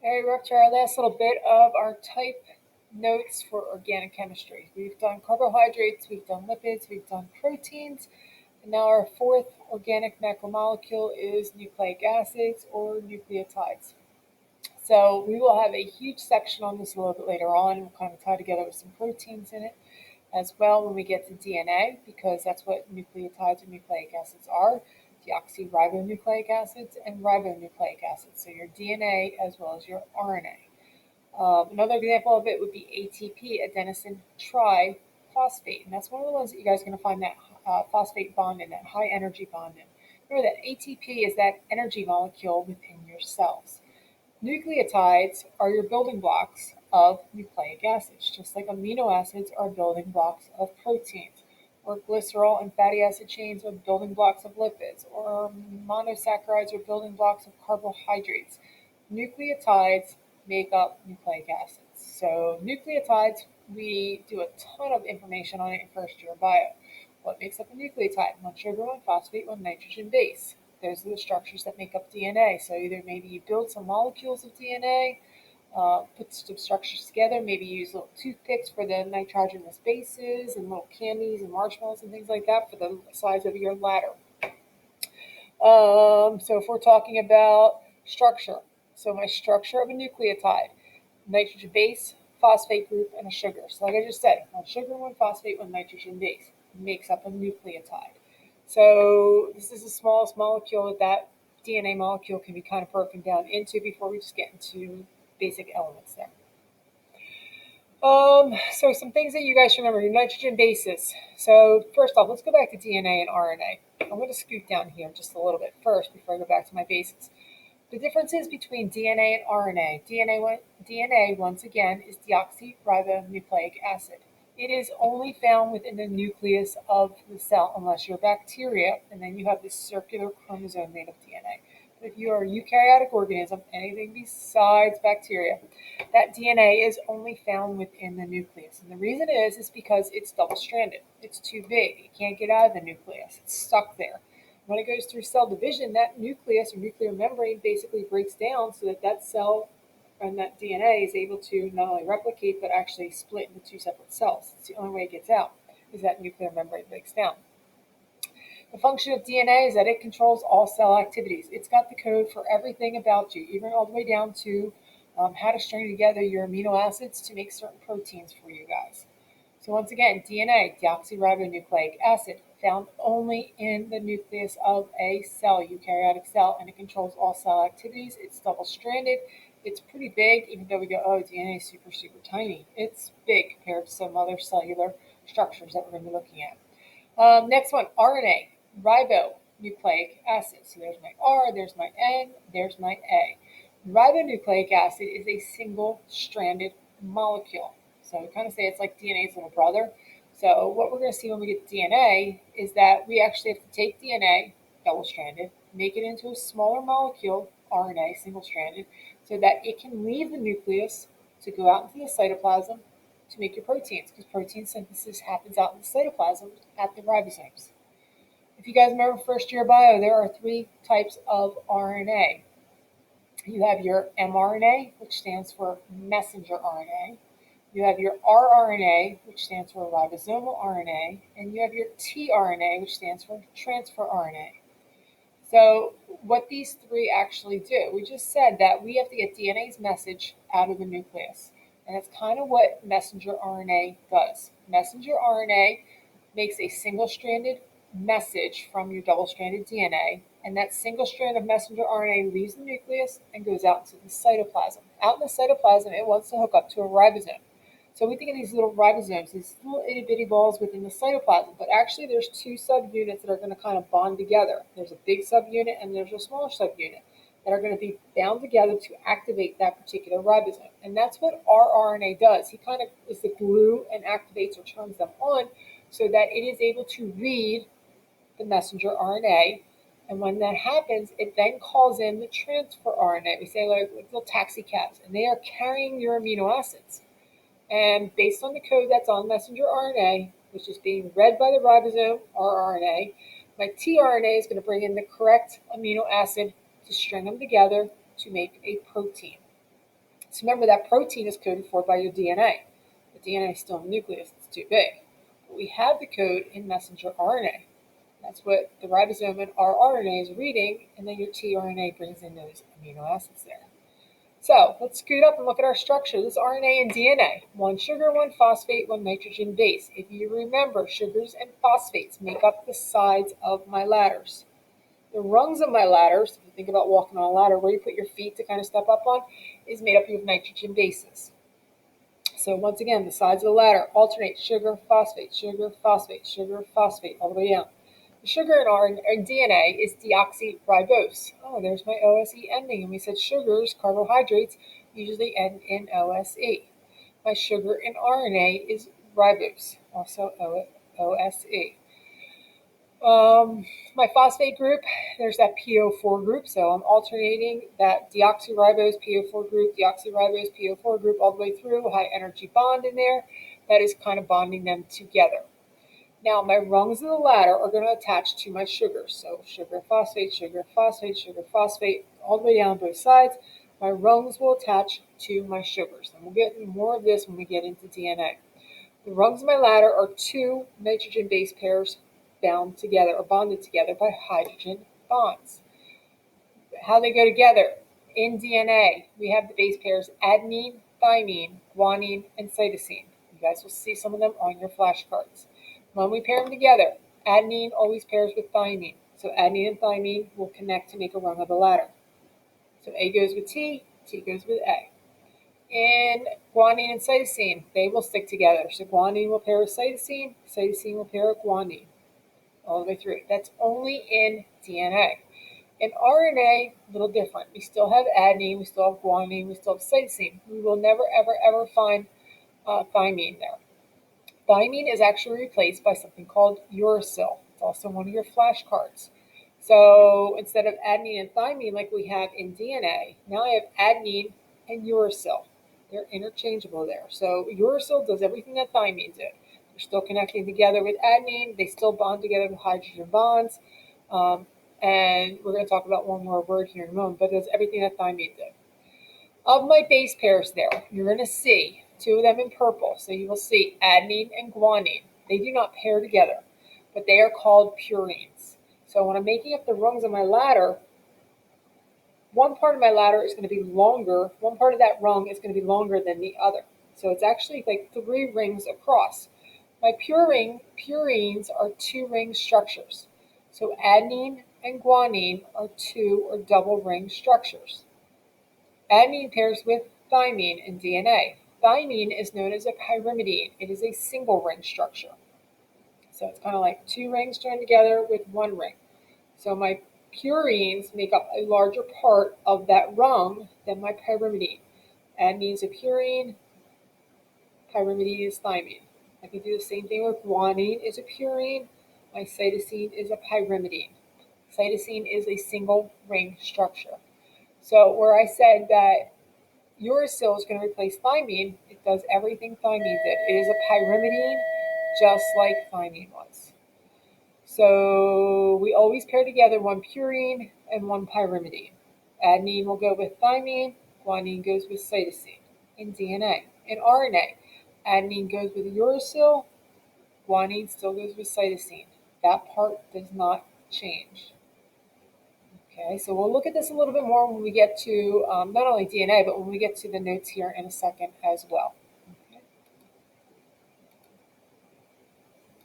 All right, we're up to our last little bit of our type notes for organic chemistry. We've done carbohydrates, we've done lipids, we've done proteins, and now our fourth organic macromolecule is nucleic acids or nucleotides. So we will have a huge section on this a little bit later on. We'll kind of tie together with some proteins in it as well when we get to DNA, because that's what nucleotides or nucleic acids are: deoxyribonucleic acids and ribonucleic acids. So your DNA as well as your RNA. Another example of it would be ATP, adenosine triphosphate, and that's one of the ones that you guys are going to find that phosphate bond in, that high energy bond in. Remember that ATP is that energy molecule within your cells. Nucleotides are your building blocks of nucleic acids, just like amino acids are building blocks of proteins, or glycerol and fatty acid chains are building blocks of lipids, or monosaccharides are building blocks of carbohydrates. Nucleotides make up nucleic acids. So, nucleotides, we do a ton of information on it in first year bio. What makes up a nucleotide? One sugar, one phosphate, one nitrogen base. Those are the structures that make up DNA. So either maybe you build some molecules of DNA, put some structures together, maybe use little toothpicks for the nitrogenous bases and little candies and marshmallows and things like that for the size of your ladder. So if we're talking about structure, so my structure of a nucleotide: nitrogen base, phosphate group, and a sugar. So like I just said, one sugar, one phosphate, one nitrogen base makes up a nucleotide. So this is the smallest molecule that DNA molecule can be kind of broken down into before we just get into basic elements there. So some things that you guys should remember: your nitrogen bases. So first off, let's go back to DNA and RNA. I'm going to scoot down here just a little bit first before I go back to my basics. The differences between DNA and RNA. DNA, once again, is deoxyribonucleic acid. It is only found within the nucleus of the cell, unless you're bacteria, and then you have this circular chromosome made of DNA. But if you are a eukaryotic organism, anything besides bacteria, that DNA is only found within the nucleus. And the reason is because it's double-stranded. It's too big. It can't get out of the nucleus. It's stuck there. When it goes through cell division, that nucleus or nuclear membrane basically breaks down so that that cell and that DNA is able to not only replicate but actually split into two separate cells. It's the only way it gets out, is that nuclear membrane breaks down. The function of DNA is that it controls all cell activities. It's got the code for everything about you, even all the way down to how to string together your amino acids to make certain proteins for you guys. So once again, DNA, deoxyribonucleic acid, found only in the nucleus of a cell, eukaryotic cell, and it controls all cell activities. It's double-stranded. It's pretty big, even though we go, oh, DNA is super, super tiny. It's big compared to some other cellular structures that we're going to be looking at. Next one, RNA, ribonucleic acid. So there's my R, there's my N, there's my A. Ribonucleic acid is a single-stranded molecule. So we kind of say it's like DNA's little brother. So what we're going to see when we get to DNA is that we actually have to take DNA, double-stranded, make it into a smaller molecule, RNA, single-stranded, so that it can leave the nucleus to go out into the cytoplasm to make your proteins, because protein synthesis happens out in the cytoplasm at the ribosomes. If you guys remember first year bio, there are three types of RNA. You have your mRNA, which stands for messenger RNA. You have your rRNA, which stands for ribosomal RNA, and you have your tRNA, which stands for transfer RNA. So what these three actually do, we just said that we have to get DNA's message out of the nucleus. And that's kind of what messenger RNA does. Messenger RNA makes a single-stranded message from your double-stranded DNA, and that single strand of messenger RNA leaves the nucleus and goes out into the cytoplasm. Out in the cytoplasm, it wants to hook up to a ribosome. So we think of these little ribosomes, these little itty-bitty balls within the cytoplasm, but actually there's two subunits that are going to kind of bond together. There's a big subunit and there's a smaller subunit that are going to be bound together to activate that particular ribosome. And that's what rRNA does. He kind of is the glue and activates or turns them on so that it is able to read the messenger RNA. And when that happens, it then calls in the transfer RNA. We say like little taxi cabs, and they are carrying your amino acids. And based on the code that's on messenger RNA, which is being read by the ribosome, rRNA, my tRNA is going to bring in the correct amino acid to string them together to make a protein. So remember that protein is coded for by your DNA. The DNA is still in the nucleus, it's too big. But we have the code in messenger RNA. That's what the ribosome and our RNA is reading, and then your tRNA brings in those amino acids there. So let's scoot up and look at our structure. This is RNA and DNA. One sugar, one phosphate, one nitrogen base. If you remember, sugars and phosphates make up the sides of my ladders. The rungs of my ladders, if you think about walking on a ladder, where you put your feet to kind of step up on, is made up of nitrogen bases. So once again, the sides of the ladder alternate sugar, phosphate, sugar, phosphate, sugar, phosphate, all the way down. The sugar in our DNA is deoxyribose. Oh, there's my OSE ending. And we said sugars, carbohydrates, usually end in OSE. My sugar in RNA is ribose, also OSE. My phosphate group, there's that PO4 group, so I'm alternating that deoxyribose PO4 group, deoxyribose PO4 group all the way through, high energy bond in there. That is kind of bonding them together. Now, my rungs of the ladder are going to attach to my sugars. So sugar, phosphate, sugar, phosphate, sugar, phosphate, all the way down both sides. My rungs will attach to my sugars. And we'll get more of this when we get into DNA. The rungs of my ladder are two nitrogen base pairs bound together or bonded together by hydrogen bonds. How they go together. In DNA, we have the base pairs adenine, thymine, guanine, and cytosine. You guys will see some of them on your flashcards. When we pair them together, adenine always pairs with thymine. So adenine and thymine will connect to make a rung of the ladder. So A goes with T, T goes with A. In guanine and cytosine, they will stick together. So guanine will pair with cytosine, cytosine will pair with guanine. All the way through. That's only in DNA. In RNA, a little different. We still have adenine, we still have guanine, we still have cytosine. We will never, ever, ever find thymine there. Thymine is actually replaced by something called uracil. It's also one of your flashcards. So instead of adenine and thymine like we have in DNA, now I have adenine and uracil. They're interchangeable there. So uracil does everything that thymine did. They're still connecting together with adenine. They still bond together with hydrogen bonds. And we're going to talk about one more word here in a moment, but it does everything that thymine did. Of my base pairs there, you're going to see two of them in purple. So you will see adenine and guanine. They do not pair together, but they are called purines. So when I'm making up the rungs of my ladder, one part of my ladder is going to be longer. One part of that rung is going to be longer than the other. So it's actually like 3 rings across. My purines are 2-ring structures. So adenine and guanine are 2 or double ring structures. Adenine pairs with thymine in DNA. Thymine is known as a pyrimidine. It is a single ring structure. So it's kind of like 2 rings joined together with 1 ring. So my purines make up a larger part of that rung than my pyrimidine. Adenine is a purine, pyrimidine is thymine. I can do the same thing with guanine is a purine, my cytosine is a pyrimidine. Cytosine is a single ring structure. So where I said that uracil is going to replace thymine, it does everything thymine did. It is a pyrimidine just like thymine was. So we always pair together 1 purine and 1 pyrimidine. Adenine will go with thymine, guanine goes with cytosine in DNA. In RNA, adenine goes with uracil, guanine still goes with cytosine. That part does not change. Okay, so we'll look at this a little bit more when we get to not only DNA, but when we get to the notes here in a second as well.